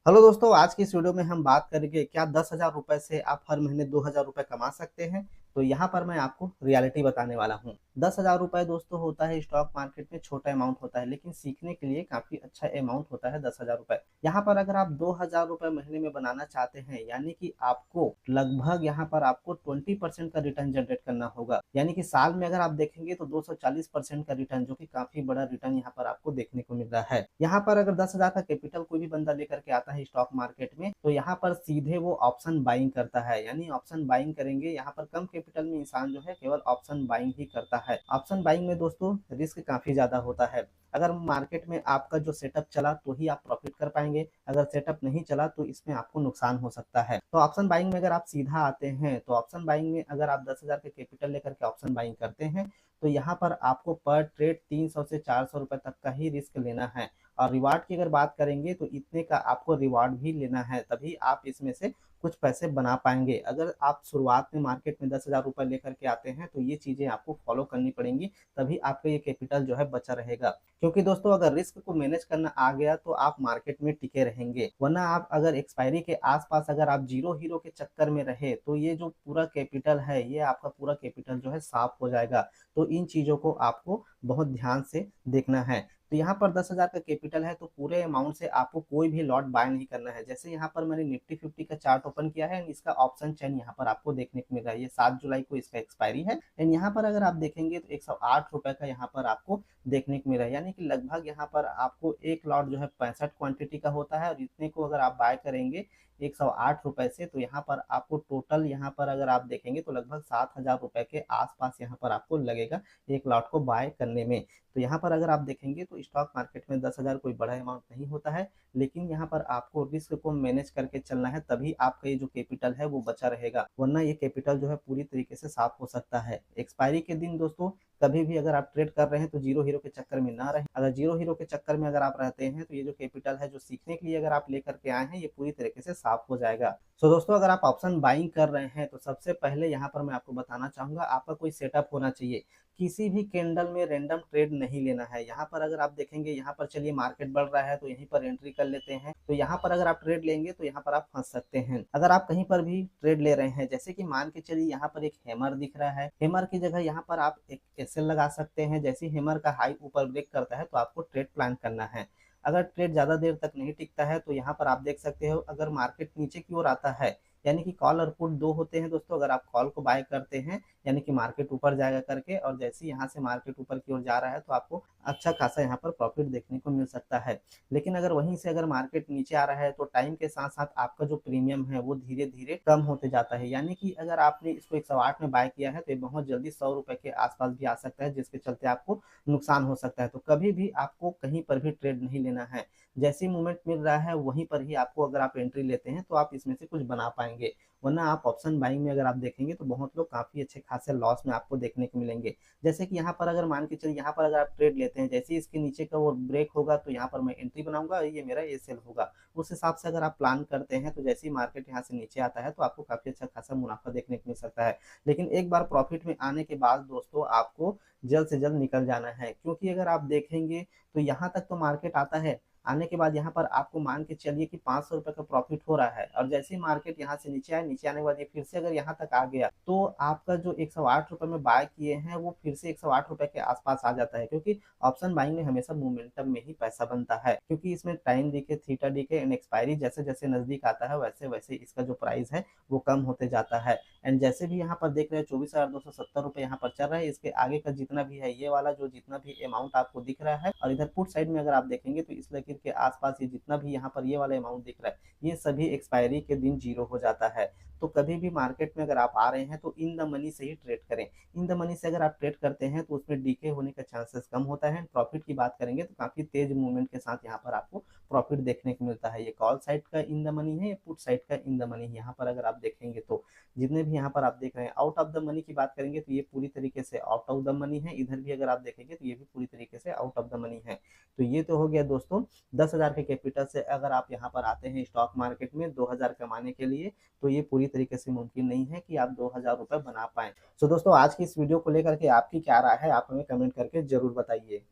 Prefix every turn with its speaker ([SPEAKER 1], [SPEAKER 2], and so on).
[SPEAKER 1] Hello दोस्तों, आज की इस वीडियो में हम बात करेंगे क्या 10,000 रुपए से आप हर महीने 2,000 रुपए कमा सकते हैं। तो यहाँ पर मैं आपको रियलिटी बताने वाला हूँ। 10,000 रुपए दोस्तों होता है स्टॉक मार्केट में छोटा अमाउंट होता है, लेकिन सीखने के लिए काफी अच्छा अमाउंट होता है 10,000 रुपए। यहाँ पर अगर आप 2,000 रुपए महीने में बनाना चाहते हैं, यानी कि आपको लगभग यहाँ पर आपको 20% का रिटर्न जनरेट करना होगा। यानी कि साल में अगर आप देखेंगे तो 240% का रिटर्न, जो कि काफी बड़ा रिटर्न यहाँ पर आपको देखने को मिल रहा है। यहाँ पर अगर 10,000 का कैपिटल कोई भी बंदा लेकर के आता है स्टॉक मार्केट में, तो यहाँ पर सीधे वो ऑप्शन बाइंग करता है। यानी ऑप्शन बाइंग करेंगे, यहाँ पर कम कैपिटल में इंसान जो है केवल ऑप्शन बाइंग ही करता है। ऑप्शन बाइंग में दोस्तों रिस्क काफी ज्यादा होता है। अगर मार्केट में आपका जो सेटअप चला तो ही आप प्रॉफिट कर पाएंगे, अगर सेटअप नहीं चला तो इसमें आपको नुकसान हो सकता है। तो ऑप्शन बाइंग में अगर आप सीधा आते हैं, तो ऑप्शन बाइंग में अगर आप 10,000 के कैपिटल लेकर के ऑप्शन बाइंग करते हैं, तो यहाँ पर आपको पर ट्रेड 300 से 400 रुपए तक का ही रिस्क लेना है। और रिवार्ड की अगर बात करेंगे तो इतने का आपको रिवार्ड भी लेना है, तभी आप इसमें से कुछ पैसे बना पाएंगे। अगर आप शुरुआत में मार्केट में 10,000 रुपए लेकर के आते हैं तो ये चीजें आपको फॉलो करनी पड़ेंगी, तभी आपका ये कैपिटल जो है बचा रहेगा। क्योंकि दोस्तों अगर रिस्क को मैनेज करना आ गया तो आप मार्केट में टिके रहेंगे, वरना आप अगर एक्सपायरी के आसपास अगर आप जीरो हीरो के चक्कर में रहे तो ये जो पूरा कैपिटल है, ये आपका पूरा कैपिटल जो है साफ हो जाएगा। तो इन चीजों को आपको बहुत ध्यान से देखना है। तो यहाँ पर 10,000 का कैपिटल है तो पूरे अमाउंट से आपको कोई भी लॉट बाय नहीं करना है। जैसे यहाँ पर मैंने निफ्टी 50 का चार्ट ओपन किया है, इसका ऑप्शन चेन यहाँ पर आपको देखने को मिल रहा है। ये 7 जुलाई को इसका एक्सपायरी है। एंड यहाँ पर अगर आप देखेंगे तो 108 रुपए का यहाँ पर आपको देखने को मिल रहा है। यानी कि लगभग यहाँ पर आपको एक लॉट जो है 65 क्वांटिटी का होता है, और इतने को अगर आप बाय करेंगे 108 रुपए से, तो यहाँ पर आपको टोटल यहाँ पर अगर आप देखेंगे तो लगभग 7,000 रुपए के आसपास यहाँ पर आपको लगेगा एक लॉट को बाय करने में। तो यहाँ पर अगर आप देखेंगे तो स्टॉक मार्केट में 10,000 कोई बड़ा अमाउंट नहीं होता है, लेकिन यहाँ पर आपको रिस्क को मैनेज करके चलना है, तभी आपका ये जो कैपिटल है वो बचा रहेगा, वरना ये कैपिटल जो है पूरी तरीके से साफ हो सकता है। एक्सपायरी के दिन दोस्तों कभी भी अगर आप ट्रेड कर रहे हैं तो जीरो हीरो के चक्कर में ना रहें। अगर जीरो हीरो के चक्कर में अगर आप रहते हैं तो ये जो कैपिटल है जो सीखने के लिए अगर आप लेकर के आए हैं, ये पूरी तरीके से साफ हो जाएगा। सो दोस्तों अगर आप ऑप्शन बाइंग कर रहे हैं तो सबसे पहले यहाँ पर मैं आपको बताना चाहूंगा, आपका कोई सेटअप होना चाहिए। किसी भी कैंडल में रैंडम ट्रेड नहीं लेना है। यहाँ पर अगर आप देखेंगे, यहाँ पर चलिए मार्केट बढ़ रहा है तो यहीं पर एंट्री कर लेते हैं, तो यहाँ पर अगर आप ट्रेड लेंगे तो यहाँ पर आप फंस सकते हैं। अगर आप कहीं पर भी ट्रेड ले रहे हैं, जैसे कि मान के चलिए यहाँ पर एक हैमर दिख रहा है, हैमर की जगह यहाँ पर आप एक एसएल लगा सकते हैं। जैसे हैमर का हाई ऊपर ब्रेक करता है तो आपको ट्रेड प्लान करना है। अगर ट्रेड ज्यादा देर तक नहीं टिकता है तो यहाँ पर आप देख सकते हो, अगर मार्केट नीचे की ओर आता है, यानी कि कॉल और पुट दो होते हैं दोस्तों। अगर आप कॉल को बाय करते हैं यानी कि मार्केट ऊपर जाएगा करके, और जैसे यहाँ से मार्केट ऊपर की ओर जा रहा है तो आपको अच्छा खासा यहाँ पर प्रॉफिट देखने को मिल सकता है। लेकिन अगर वहीं से अगर मार्केट नीचे आ रहा है तो टाइम के साथ साथ आपका जो प्रीमियम है वो धीरे धीरे कम होते जाता है। यानी कि अगर आपने इसको 108 में बाय किया है तो ये बहुत जल्दी 100 रुपए के आसपास भी आ सकता है, जिसके चलते आपको नुकसान हो सकता है। तो कभी भी आपको कहीं पर भी ट्रेड नहीं लेना है। जैसी मूवमेंट मिल रहा है वहीं पर ही आपको अगर आप एंट्री लेते हैं तो आप इसमें से कुछ बना पाएंगे, वरना आप ऑप्शन बाइंग में अगर आप देखेंगे तो बहुत लोग काफी अच्छे खासे लॉस में आपको देखने को मिलेंगे। जैसे कि यहाँ पर अगर मान के चलिए, यहाँ पर अगर आप ट्रेड लेते हैं, जैसे ही इसके नीचे का वो ब्रेक होगा तो यहाँ पर मैं एंट्री बनाऊंगा, ये मेरा ये सेल होगा। उस हिसाब से अगर आप प्लान करते हैं तो जैसे ही मार्केट यहाँ से नीचे आता है तो आपको काफी अच्छा खासा मुनाफा देखने को मिल सकता है। लेकिन एक बार प्रॉफिट में आने के बाद दोस्तों आपको जल्द से जल्द निकल जाना है, क्योंकि अगर आप देखेंगे तो यहाँ तक तो मार्केट आता है, आने के बाद यहाँ पर आपको मान के चलिए कि 500 रुपए का प्रॉफिट हो रहा है, और जैसे ही मार्केट यहाँ से नीचे आए, नीचे आने के बाद ये फिर से अगर यहाँ तक आ गया तो आपका जो 108 रुपए में बाय किए हैं वो फिर से 108 रुपए के आसपास आ जाता है। क्योंकि ऑप्शन बाइंग में हमेशा मोमेंटम में ही पैसा बनता है, क्योंकि इसमें time DK, theta DK and expiry जैसे जैसे नजदीक आता है वैसे वैसे इसका जो प्राइस है वो कम होते जाता है। एंड जैसे भी यहाँ पर देख रहे हैं 24,270 रुपए यहाँ पर चल रहा है, इसके आगे का जितना भी है ये वाला जो जितना भी अमाउंट आपको दिख रहा है, और इधर पुट साइड में अगर आप देखेंगे तो इस लकीर के आसपास ये जितना भी यहाँ पर ये वाला अमाउंट दिख रहा है, ये सभी एक्सपायरी के दिन जीरो हो जाता है। तो कभी भी मार्केट में अगर आप आ रहे हैं तो इन द मनी से ही ट्रेड करें। इन द मनी से अगर आप ट्रेड करते हैं तो उसमें डीके होने का चांसेस कम होता है। प्रॉफिट की बात करेंगे तो काफी तेज मूवमेंट के साथ यहाँ पर आपको प्रॉफिट देखने को मिलता है। ये कॉल साइड का इन द मनी है, ये पुट साइड का इन द मनी है। यहाँ पर अगर आप देखेंगे तो जितने भी यहाँ पर आप देख रहे हैं आउट ऑफ द मनी की बात करेंगे तो ये पूरी तरीके से आउट ऑफ द मनी है। इधर भी अगर आप देखेंगे तो ये भी पूरी तरीके से आउट ऑफ द मनी है। तो ये तो हो गया दोस्तों 10,000 के कैपिटल से अगर आप यहाँ पर आते हैं स्टॉक मार्केट में 2,000 कमाने के लिए, तो ये पूरी तरीके से मुमकिन नहीं है कि आप 2,000 रुपए बना पाए। तो दोस्तों आज की इस वीडियो को लेकर के आपकी क्या राय है, आप हमें कमेंट करके जरूर बताइए।